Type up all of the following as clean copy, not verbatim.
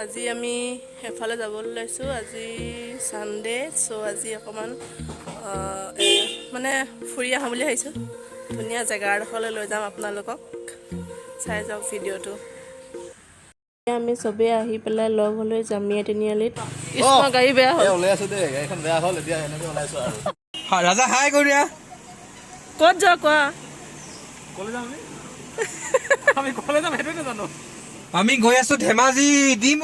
আজি আমি এফালে যাবলৈ লৈছোঁ। আজি সানডে, সো আজি অকমান মানে ফুৰি আহোঁ বুলি ভাবিছোঁ। ধুনীয়া জেগা এডোখৰলৈ লৈ যাম আপোনালোকক, চাই যাওক ভিডিঅ'টো। আমি চবেই আহি পেলাই লগ হ'লো জামিয়া তিনিআলিত। কৃষ্ণ গাড়ী বেয়া হ'ল, ওলাইছোঁ দেই, গাড়ীখন বেয়া হ'ল, এতিয়া এনেকৈ ওলাইছোঁ আৰু। ৰাজা হাই কৰি দিয়া। ক'ত যোৱা কোৱা? ক'লৈ যাম আমি ক'লৈ যাম সেইটোৱে নাজানো। আমি গৈ আছো ধেমাজি দিম।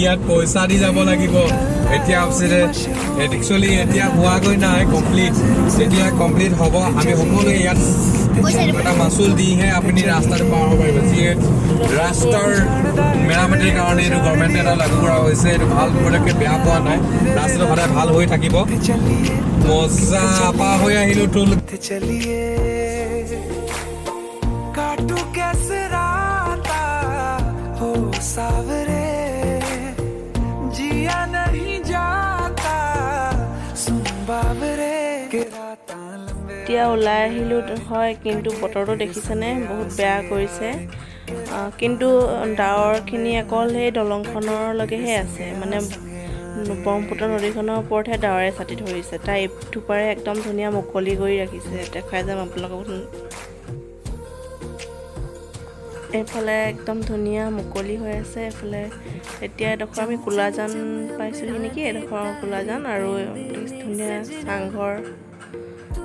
ইয়াত পইচা দি যাব লাগিব। এতিয়া একচুৱেলি এতিয়া হোৱাগৈ নাই কমপ্লিট। যেতিয়া কমপ্লিট হ'ব আমি সকলোৱে ইয়াত এটা মাচুল দিহে আপুনি ৰাস্তাটো পাৰ হ'ব পাৰিব। যিয়ে ৰাস্তাৰ মেৰামতিৰ কাৰণে এইটো গভৰ্ণমেণ্টে এটা লাগু কৰা হৈছে। এইটো ভাল পদক্ষেপ, বেয়া পোৱা নাই। ৰাস্তাটো সদায় ভাল হৈ থাকিব। মজা পা হৈ আহিলোঁ তোল। এতিয়া ওলাই আহিলোঁ হয়, কিন্তু বতৰটো দেখিছেনে, বহুত বেয়া কৰিছে। কিন্তু ডাৱৰখিনি অকল সেই দলংখনৰলৈকেহে আছে, মানে ব্ৰহ্মপুত্ৰ নদীখনৰ ওপৰতহে ডাৱৰে ছাতি ধৰিছে। তাৰ ইটোপাৰে একদম ধুনীয়া মুকলি কৰি ৰাখিছে। দেখাই যাম আপোনালোকক। এইফালে একদম ধুনীয়া মুকলি হৈ আছে। এইফালে এতিয়া এডোখৰ আমি কোলাজান পাইছোঁহি নেকি, এডোখৰ কোলাজান, আৰু ধুনীয়া চাংঘৰ,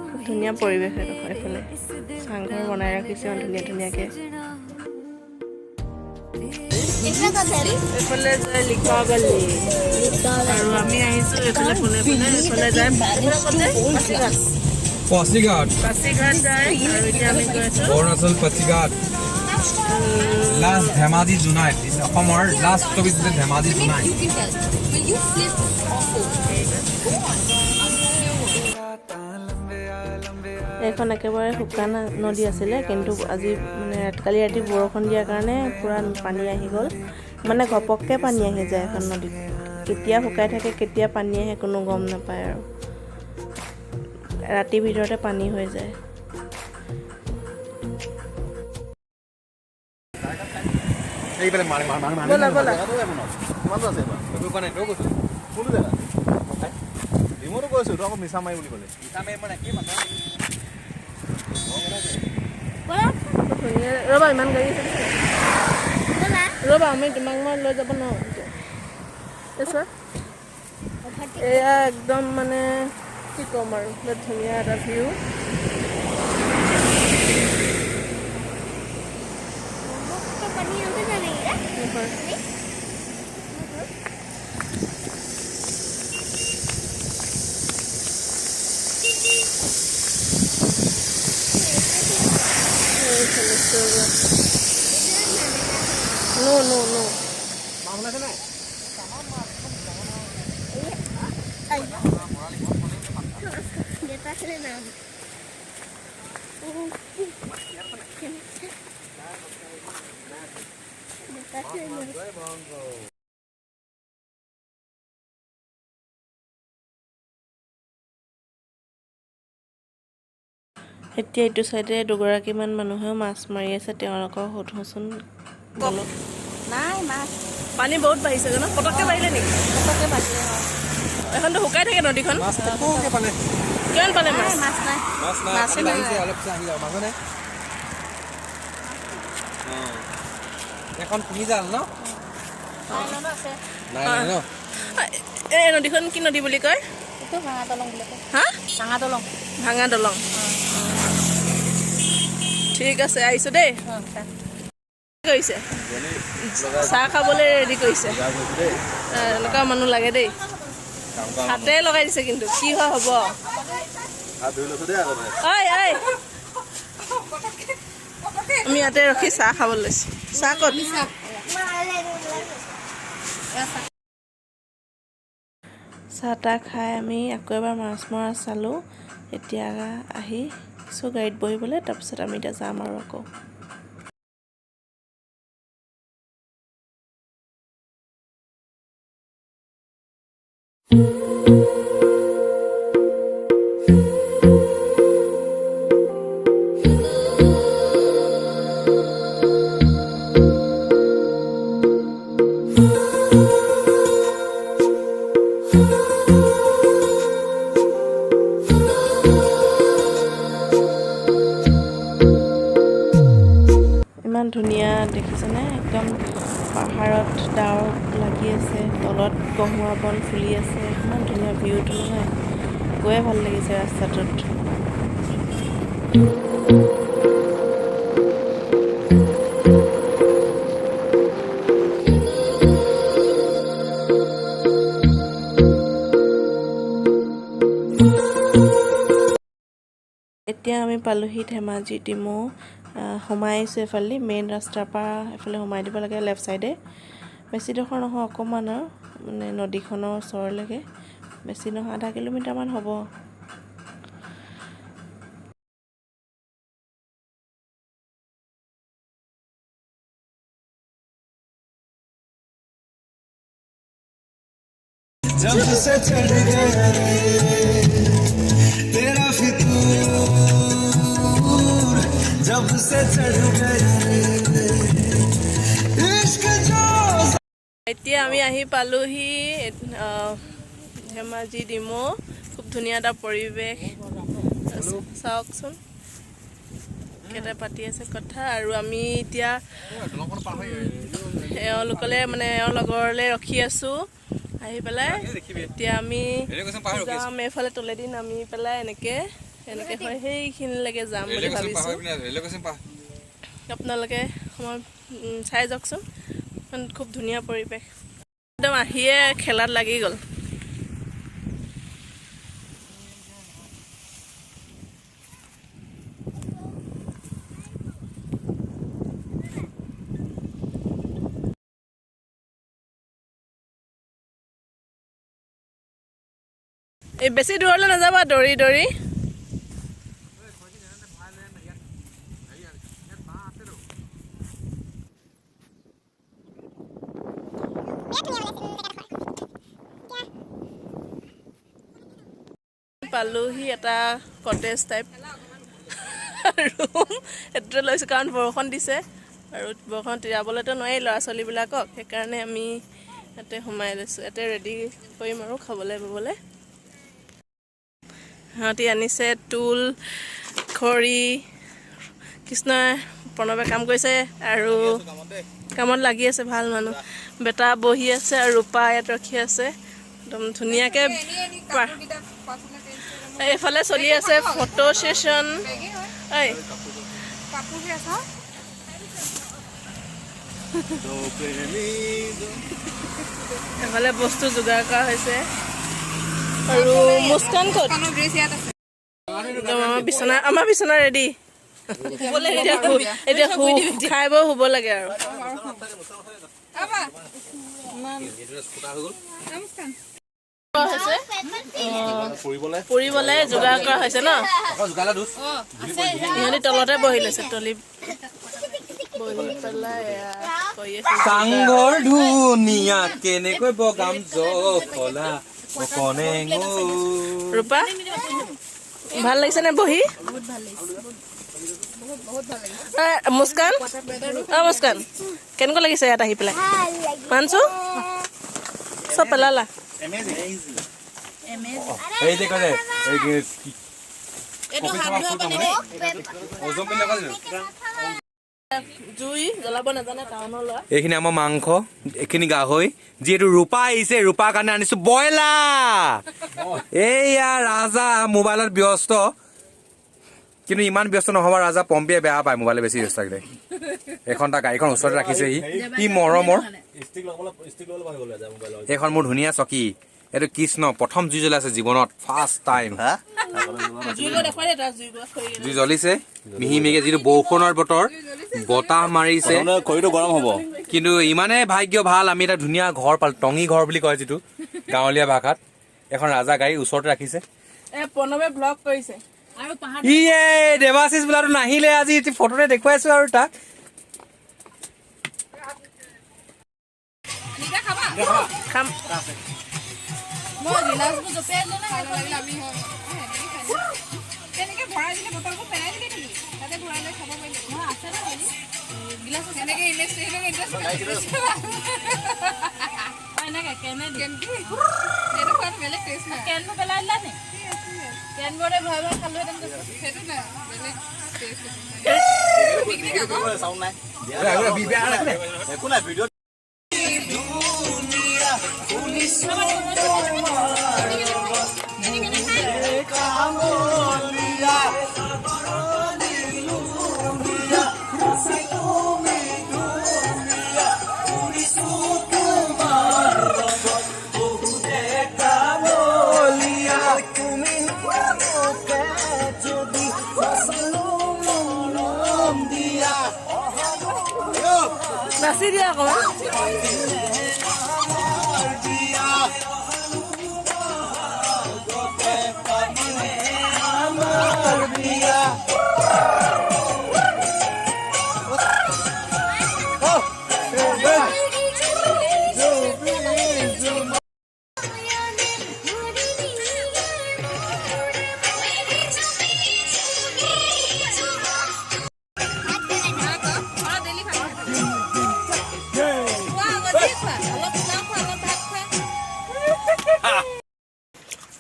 খুব ধুনীয়া পৰিৱেশ এডোখৰ। এইফালে চাংঘৰ বনাই ৰাখিছে ধুনীয়া ধুনীয়াকৈ। এইফালে যায় লিকাবালি, আৰু আমি আহিছোঁ এইফালে পোনে পোনে। এইফালে যায় পাছিঘাট যায়, আৰু এতিয়া আমি গৈ আছোঁ অৰুণাচল পাছিঘাট। লাষ্ট ধেমাজি জোনাইত, অসমৰ লাষ্ট টপিক ধেমাজি জোনাইত। এইখন একেবাৰে শুকান নদী আছিলে, কিন্তু আজি মানে কালি ৰাতি বৰষুণ দিয়াৰ কাৰণে পূৰা পানী আহি গ'ল। মানে ঘপককৈ পানী আহি যায় এখন নদীত। কেতিয়া শুকাই থাকে, কেতিয়া পানী আহে কোনো গম নাপায়, আৰু ৰাতিৰ ভিতৰতে পানী হৈ যায়। ৰিমোটো কৈছোঁ, তই আকৌ মিছা মাৰি বুলি ক'লে। ৰ'বা, ইমান গাড়ী আছে, ৰ'বা, আমি তোমাক মই লৈ যাব নোৱাৰোঁ। এয়া একদম মানে কি ক'ম আৰু, বহুত ধুনীয়া এটা ভিউ। No. এতিয়া এইটো চাইডে দুগৰাকীমান মানুহেও মাছ মাৰি আছে, তেওঁলোকক সোধোচোন। নাই মাছ, পানী বহুত বাঢ়িছে জানো? পটককৈ বাঢ়িলে নেকি? পটককৈ বাঢ়িলে। এখনতো শুকাই থাকে নদীখন। কিমান পালে মাছ? মাছ নাই, এখন পুহি জাল ন? এই নদীখন কি নদী বুলি কয়? এইটো ভাঙা দলং বুলি কয়। হা? ভাঙা দলং। ঠিক আছে, আহিছোঁ দেই। কৰিছে চাহ খাবলৈ ৰেডি কৰিছে। এনেকুৱা মানুহ লাগে দেই, হাতে লগাই দিছে। কিন্তু কি হয় হ'ব? আমি ইয়াতে ৰখি চাহ খাবলৈ লৈছোঁ। চাহ ক'ত? চাহ তাহ খাই আমি আকৌ এবাৰ মাছ মৰা চালোঁ। এতিয়া আহি চ' গাড়ীত বহিবলৈ তাৰপিছত আমি এতিয়া যাম আৰু আকৌ ইমান ধুনীয়া দেখিছেনে একদম পাহাৰত ডাৱৰ লাগি আছে তলত গহোৱা বন ফুলি আছে ইমান ধুনীয়া ভিউটো নহয় গৈয়ে ভাল লাগিছে ৰাস্তাটোত এতিয়া আমি পালোহি ধেমাজি ডিমৌ সোমাই আহিছোঁ এইফালে মেইন ৰাস্তাৰ পৰা এফালে সোমাই দিব লাগে লেফ্ট চাইডে বেছি ডোখৰ নহয় অকণমান আৰু মানে নদীখনৰ ওচৰলৈকে বেছি নহয় 0.5 কিলোমিটাৰমান হ'ব जब से चढ़ गया तेरा फितूर जब से चढ़ गया इश्क जो এতিয়া আমি আহি পালোহি ধেমাজি ডিমৌ খুব ধুনীয়া এটা পৰিৱেশ চাওকচোন কেইটা পাতি আছে কথা আৰু আমি এতিয়া এওঁলোকলে মানে এওঁৰ লগৰলৈ ৰখি আছোঁ আহি পেলাই এতিয়া আমি যাম এইফালে তলেদি নামি পেলাই এনেকৈ হয় সেইখিনিলৈকে যাম বুলি ভাবিছোঁ আপোনালোকে সময় চাই যাওকচোন খুব ধুনীয়া পৰিৱেশ একদম আহিয়ে খেলাত লাগি গ'ল এই বেছি দূৰলৈ নাযাবা দৌৰি দৌৰি পালোহি এটা কটেজ টাইপ ৰুম এইটোতে লৈছোঁ কাৰণ বৰষুণ দিছে আৰু বৰষুণ তিৰাবলৈতো নোৱাৰি ল'ৰা ছোৱালীবিলাকক সেইকাৰণে আমি ইয়াতে সোমাই লৈছোঁ ইয়াতে ৰেডি কৰিম আৰু খাবলৈ ববলৈ সিহঁতি আনিছে টুল খৰি কৃষ্ণই প্ৰণৱে কাম কৰিছে আৰু কামত লাগি আছে ভাল মানুহ বেটা বহি আছে আৰু ৰূপা ইয়াত ৰখি আছে একদম ধুনীয়াকৈ এইফালে চলি আছে ফটো ছেশ্যন এইফালে বস্তু যোগাৰ কৰা হৈছে আৰু মুস্কান ক'ত আমাৰ বিচনা ৰেডি এতিয়া খাই বৈ শুব লাগে আৰু ফুৰিবলৈ যোগাৰ কৰা হৈছে ন সিহঁতি তলতে বহি লৈছে তলি বহি পেলাই চাংঘৰ ধুনীয়া কেনেকৈ বগাম জলা ৰূপা ভাল লাগিছে নে বহি মুস্কান মুস্কান কেনেকুৱা লাগিছে ইয়াত আহি পেলাই মানছো চব পেলালা জুই জ্বলাব নাজানে টাউনৰ ল'ৰা এইখিনি আমাৰ মাংস এইখিনি গাহৰি যিহেতু ৰূপা আহিছে ৰূপাৰ কাৰণে আনিছো ব্ৰইলাৰ এইয়া ৰাজা মোবাইলত ব্যস্ত কিন্তু ইমান ব্যস্ত নহ'ব ৰাজা পম্পীয়ে বেয়া পায় মোবাইলে বেছি ব্যস্ত থাকিলে এখন তাৰ গাড়ীখন ওচৰত ৰাখিছে ই মৰমৰ এইখন মোৰ ধুনীয়া চকী এইটো কৃষ্ণ প্ৰথম জুই জ্বলাইছে জীৱনত ফাৰ্ষ্ট টাইম জুই জ্বলিছে মিহি মিহিকে যিটো বৰষুণৰ বতৰ বতাহ মাৰিছে খৰিটো গৰম হ'ব কিন্তু ইমানেই ভাগ্য ভাল আমি এটা ধুনীয়া ঘৰ পালো টঙি ঘৰ বুলি কয় যিটো গাঁৱলীয়া ভাষাত এখন ৰাজা গাড়ী ওচৰতে ৰাখিছে প্ৰণৱে ব্লগ কৰিছে ইয়ে দেৱাশিষ বোলাটো নাহিলে আজি ফটোতে দেখুৱাইছো আৰু তাক খাম মই গিলাচবোৰ জপিয়াই দিলোঁ নহয় আমি তেনেকৈ ভৰাই দিলে বটলবোৰ পেলাই দিলে নেকি তাতে ভৰাই লৈ খাব পাৰিলে নহয় আছে ন গিলাচ তেনেকৈ ইনভেষ্ট এনেকৈ কেনে সেইটো খোৱাত বেলেগ টেষ্ট নাই কেনবোৰ পেলাই দিলা নে কেনবোৰে ভৰাই ভৰাই খালোহেঁতেন সেইটো নাই বেলেগ টেষ্ট পিকনিক আকৌ চাউণ্ড নাই একো নাই ভিডিঅ' নাচি দিয়া অকণমান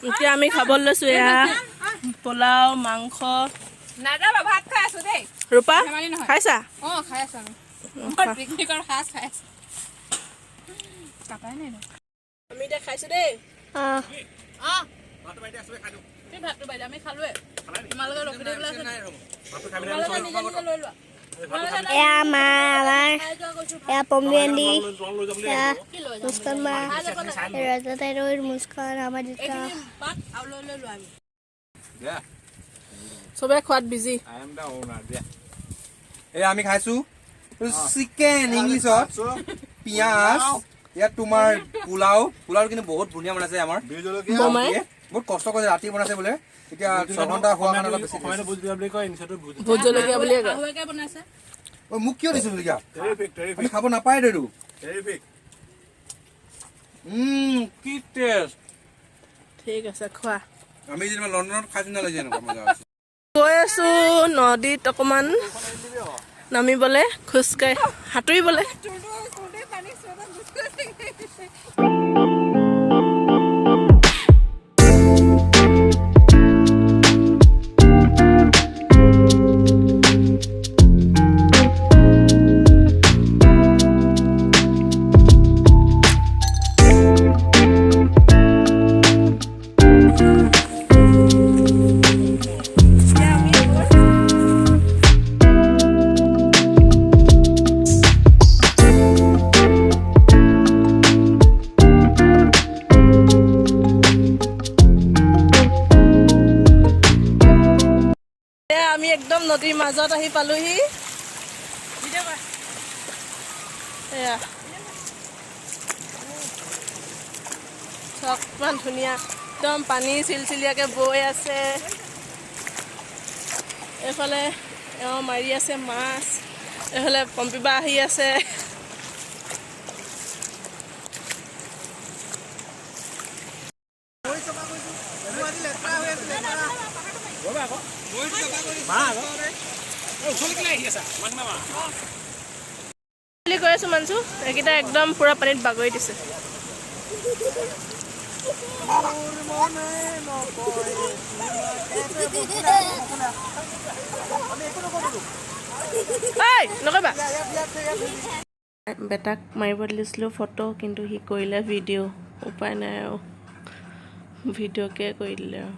এতিয়া আমি খাবলৈ লৈছোঁ এয়া পোলাও মাংস নাযাবা ভাত খাই আছো দেই ৰূপা খাইছা অঁ খাই আছো আমি পিকনিকৰ সাজ খাই আছো কাটাই নাই আমি এতিয়া খাইছোঁ দেই ভাতটো বাইদেউ আমি খালোৱে তোমালোকে ৰখি দিবলৈ আছে লৈ লোৱা এয়া মা আমাৰ এয়া পম্পী এয়া মুস্কান মা ৰজত আৰু মুস্কান আমাৰ দেউতা চবে খোৱাত বিজি এই আমি খাইছো চিকেন ইংলিছত পিঁয়াজ ইয়াত তোমাৰ পোলাও কিন্তু বহুত ধুনীয়া বনাইছে আমাৰ বহুত কষ্ট কৰিছে ৰাতি বনাইছে বোলে এতিয়া 6 ঘণ্টা খোৱা কাৰণে অলপ বেছি ভোট জলকীয়া বুলিয়ে কয় বনাইছে মোক কিয় দিছো জলকীয়া আমি খাব নাপায় দেউ কি টেষ্ট ঠিক আছে খোৱা আমি যেনিবা লণ্ডনত খাইছো নালাগে এনেকুৱা মজা গৈ আছো নদীত অকণমান নামিবলৈ খোজকাঢ়ি সাঁতুৰিবলৈ আমি একদম নদীৰ মাজত আহি পালোহি এয়া ইমান ধুনীয়া একদম পানী চিলচিলীয়াকৈ বৈ আছে এইফালে এওঁ মাৰি আছে মাছ এইফালে পম্পীবা আহি আছে বুলি কৈ আছো মানছো এইকেইটা একদম পুৰা পানীত বাগৰি দিছে নকবা বেটাক মাৰিব দিছিলোঁ ফটো কিন্তু সি কৰিলে ভিডিঅ' উপায় নাই আৰু ভিডিঅ'কে কৰি দিলে আৰু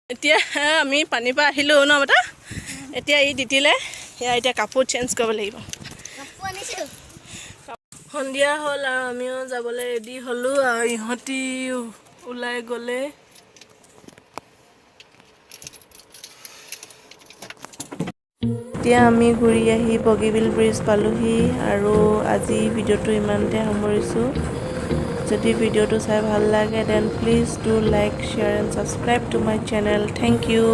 এতিয়া আমি পানীৰ পৰা আহিলোঁ ন বেটা এতিয়া ই দিলে সেয়া এতিয়া কাপোৰ চেঞ্জ কৰিব লাগিব সন্ধিয়া হ'ল আৰু আমিও যাবলৈ ৰেডি হ'লোঁ আৰু ইহঁতি ওলাই গ'লে এতিয়া আমি ঘূৰি আহি বগীবিল ব্ৰিজ পালোহি আৰু আজি ভিডিঅ'টো ইমানতে সামৰিছোঁ যদি ভিডিঅ'টো চাই ভাল লাগে then please do like share and subscribe to my channel thank U